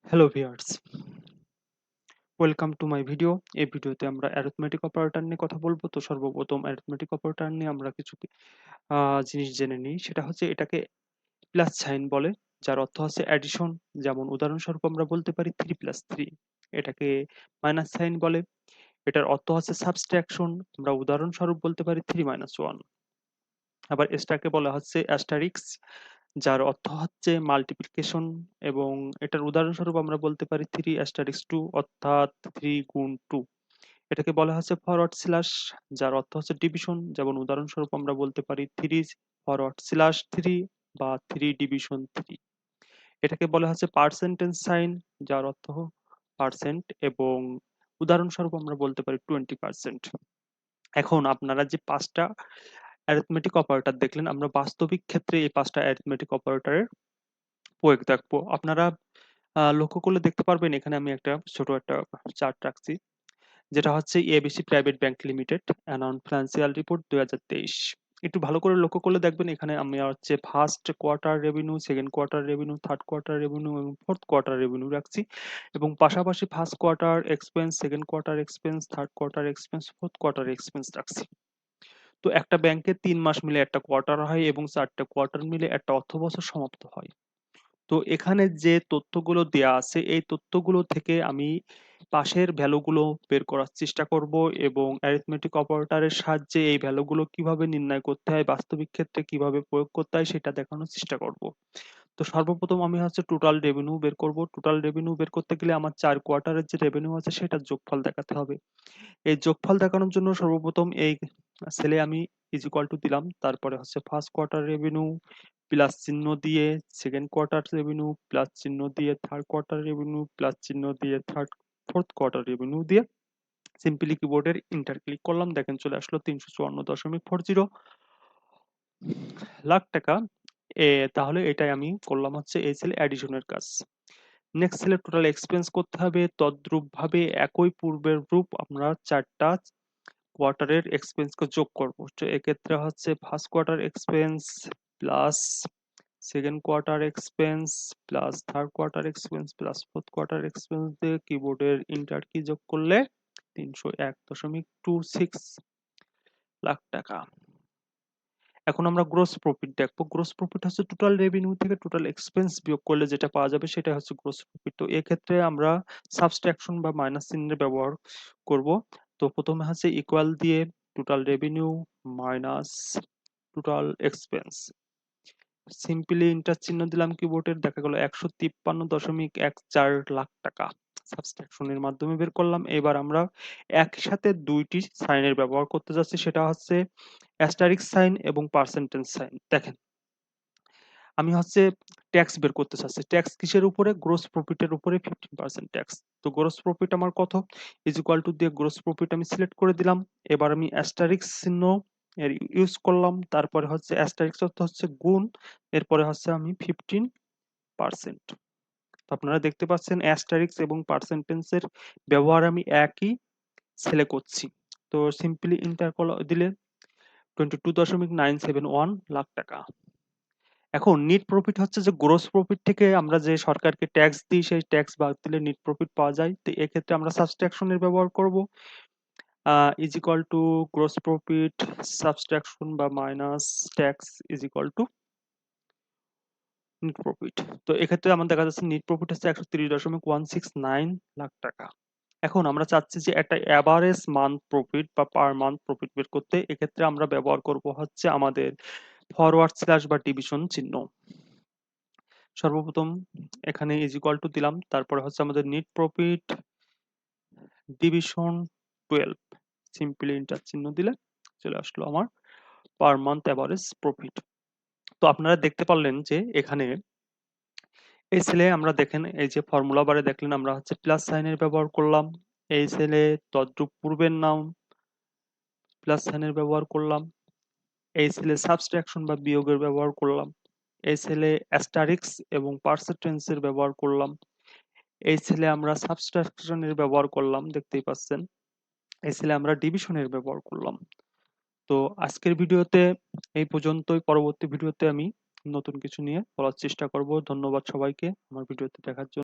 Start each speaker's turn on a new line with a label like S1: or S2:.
S1: Hello viewers, welcome to my video. এই ভিডিওতে আমরা অ্যারিথমেটিক অপারেটর নিয়ে কথা বলবো। তো সর্বপ্রথম অ্যারিথমেটিক অপারেটর নিয়ে আমরা কিছু জিনিস জেনে নিই। সেটা হচ্ছে এটাকে প্লাস সাইন বলে, যার অর্থ হচ্ছে অ্যাডিশন। যেমন উদাহরণস্বরূপ আমরা বলতে পারি 3+3। এটাকে মাইনাস সাইন বলে, এটার অর্থ হচ্ছে সাবস্ট্রাকশন। আমরা উদাহরণস্বরূপ বলতে পারি 3-1। আবার এটাকে বলা হচ্ছে অ্যাস্টারিক্স, যার অর্থ হচ্ছে মাল্টিপ্লিকেশন, এবং এটার উদাহরণস্বরূপ আমরা বলতে পারি 3*2, অর্থাৎ 3 গুণ 2। এটাকে বলা হচ্ছে ফরওয়ার্ড স্ল্যাশ, যার অর্থ হচ্ছে ডিভিশন। যেমন উদাহরণস্বরূপ আমরা বলতে পারি 3/3 বা 3 ডিভিশন 3। এটাকে বলা হচ্ছে পার্সেন্টেজ সাইন, যার অর্থ পার্সেন্ট, এবং উদাহরণস্বরূপ আমরা বলতে পারি 20%। এখন আপনারা যে পাঁচটা অ্যারিথমেটিক অপারেটর দেখলেন, আমরা বাস্তবিক ক্ষেত্রে এই পাঁচটা অ্যারিথমেটিক অপারেটরের প্রয়োগ দেখবো। আপনারা লক্ষ্য করলে দেখতে পারবেন, এখানে আমি একটা ছোট একটা চার্ট রাখছি, যেটা হচ্ছে ABC private bank limited announce financial report 2023। একটু ভালো করে লক্ষ্য করলে দেখবেন, এখানে আমি হচ্ছে first quarter revenue, second quarter revenue, third quarter revenue এবং ফোর্থ কোয়ার্টার রেভিনিউ রাখছি, এবং পাশাপাশি first quarter expense, second quarter expense, third quarter expense, fourth quarter expense রাখছি। তো একটা ব্যাংকে 3 মাস মিলে একটা কোয়ার্টার হয় এবং 4টে কোয়ার্টার মিলে একটা অর্থ বছর সমাপ্ত হয়। তো এখানে যে তথ্যগুলো দেয়া আছে, এই তথ্যগুলো থেকে আমি পাশের ভ্যালুগুলো বের করার চেষ্টা করব, এবং অ্যারিথমেটিক অপারেটরের সাহায্যে এই ভ্যালুগুলো কিভাবে নির্ণয় করতে হয়, বাস্তবিক ক্ষেত্রে কিভাবে প্রয়োগ করতে হয় সেটা দেখানোর চেষ্টা করব। তো সর্বপ্রথম আমি হচ্ছে টোটাল রেভিনিউ বের করব। টোটাল রেভিনিউ বের করতে গেলে আমার 4 কোয়ার্টারের যে রেভিনিউ আছে সেটার যোগফল দেখাতে হবে। এই যোগফল দেখানোর জন্য সর্বপ্রথম এই সেলে আমি ইজ ইকুয়াল টু দিলাম, তারপরে হচ্ছে ফার্স্ট কোয়ার্টার রেভিনিউ প্লাস চিহ্ন দিয়ে, সেকেন্ড কোয়ার্টার রেভিনিউ প্লাস চিহ্ন দিয়ে, থার্ড কোয়ার্টার রেভিনিউ প্লাস চিহ্ন দিয়ে, ফোর্থ কোয়ার্টার রেভিনিউ দিয়ে সিম্পলি কিবোর্ডের ইন্টার ক্লিক করলাম। দেখেন চলে আসলো 354.40 লাখ টাকা। তাহলে এটাই আমি করলাম হচ্ছে এই সেলে অ্যাডিশনের কাজ। নেক্সট সেলে টোটাল এক্সপেন্স করতে হবে, তদ্রূপ ভাবে একই পূর্বের রূপ আমরা 4টা কোয়ার্টারের এক্সপেন্সকে যোগ করব। তো এক্ষেত্রে হচ্ছে first quarter expense plus second quarter expense plus third quarter expense plus fourth quarter expense দিয়ে কিবোর্ডের ইন্টার কি যোগ করলে 301.26 লাখ টাকা। এখন আমরা গ্রোস প্রফিট দেখবো। গ্রোস প্রফিট হচ্ছে টোটাল রেভিনিউ থেকে টোটাল এক্সপেন্স বিয়োগ করলে যেটা পাওয়া যাবে সেটা হচ্ছে গ্রোস প্রফিট। তো এক্ষেত্রে আমরা সাবট্রাকশন বা মাইনাস চিহ্নের ব্যবহার করব। তো প্রথমে হচ্ছে ইকুয়াল দিয়ে total revenue minus total expense, simply inter চিহ্ন দিলাম কিবোর্ডের, দেখা গেল 153.14 লাখ টাকা সাবট্রাকশনের মাধ্যমে বের করলাম। এবার আমরা একই সাথে দুইটি সাইনের ব্যবহার করতে যাচ্ছি, সেটা হচ্ছে অ্যাস্টারিক্স সাইন এবং পার্সেন্টেজ সাইন। দেখেন, আমি হচ্ছে ট্যাক্স বের করতে চাচ্ছি। ট্যাক্স কিসের উপরে? গ্রোস প্রফিটের উপরে 15% ট্যাক্স। তো গ্রোস প্রফিট আমার কত? ইজ ইকুয়াল টু দিয়ে গ্রোস প্রফিট আমি সিলেক্ট করে দিলাম। এবার আমি অ্যাস্টারিক্স চিহ্ন এর ইউজ করলাম, তারপরে হচ্ছে অ্যাস্টারিক্স অর্থ হচ্ছে গুণ, এরপরে হচ্ছে আমি 15%। আপনারা দেখতে পাচ্ছেন অ্যাস্টারিক্স এবং পার্সেন্টেজের ব্যবহার আমি একই সেলে করছি। তো সিম্পলি ইন্টার দিলে 22.971 লাখ টাকা। এখন নিট প্রফিট হচ্ছে যে গ্রোস প্রফিট থেকে আমরা যে সরকারকে ট্যাক্স দিই, সেই ট্যাক্স বাদ দিলে নিট প্রফিট পাওয়া যায়। তো এক্ষেত্রে আমরা সাবট্রাকশনের ব্যবহার করব। Is equal to gross profit subtraction বা minus tax is equal to net profit. তো এক্ষেত্রে আমার দেখা যাচ্ছে নিট প্রফিট হচ্ছে 130.169 লাখ টাকা। এখন আমরা চাচ্ছি যে একটা অ্যাভারেজ মান্থ প্রফিট বা পার মান্থ প্রফিট বের করতে। এক্ষেত্রে আমরা ব্যবহার করব হচ্ছে আমাদের ফরওয়ার্ড স্ল্যাশ বা ডিভিশন চিহ্ন। সর্বপ্রথম এখানে ইজ ইকুয়াল টু দিলাম, তারপরে হচ্ছে আমাদের NEET profit division 12, simply inter চিহ্ন দিলে চলে আসলো আমার পার মান্থ অ্যাভারেজ প্রফিট। তো আপনারা দেখতে পারলেন যে এখানে এই সেলে আমরা দেখেন, এই যে ফর্মুলা বারে দেখলেন আমরা হচ্ছে প্লাস সাইনের ব্যবহার করলাম। এই সেলে তদ্রূপ পূর্বের নাম প্লাস সাইনের ব্যবহার করলাম। এই সেলে সাবট্রাকশন বা বিয়োগের ব্যবহার করলাম। এই সেলে অ্যাস্টারিক্স এবং পার্সেন্টেজের ব্যবহার করলাম। এই সেলে আমরা সাবট্রাকশনের ব্যবহার করলাম, দেখতেই পাচ্ছেন। এই সেলে আমরা ডিভিশনের ব্যবহার করলাম। তো আজকের ভিডিওতে এই পর্যন্তই। পরবর্তী ভিডিওতে আমি নতুন কিছু নিয়ে বলার চেষ্টা করব। ধন্যবাদ সবাইকে আমার ভিডিওতে দেখার জন্য।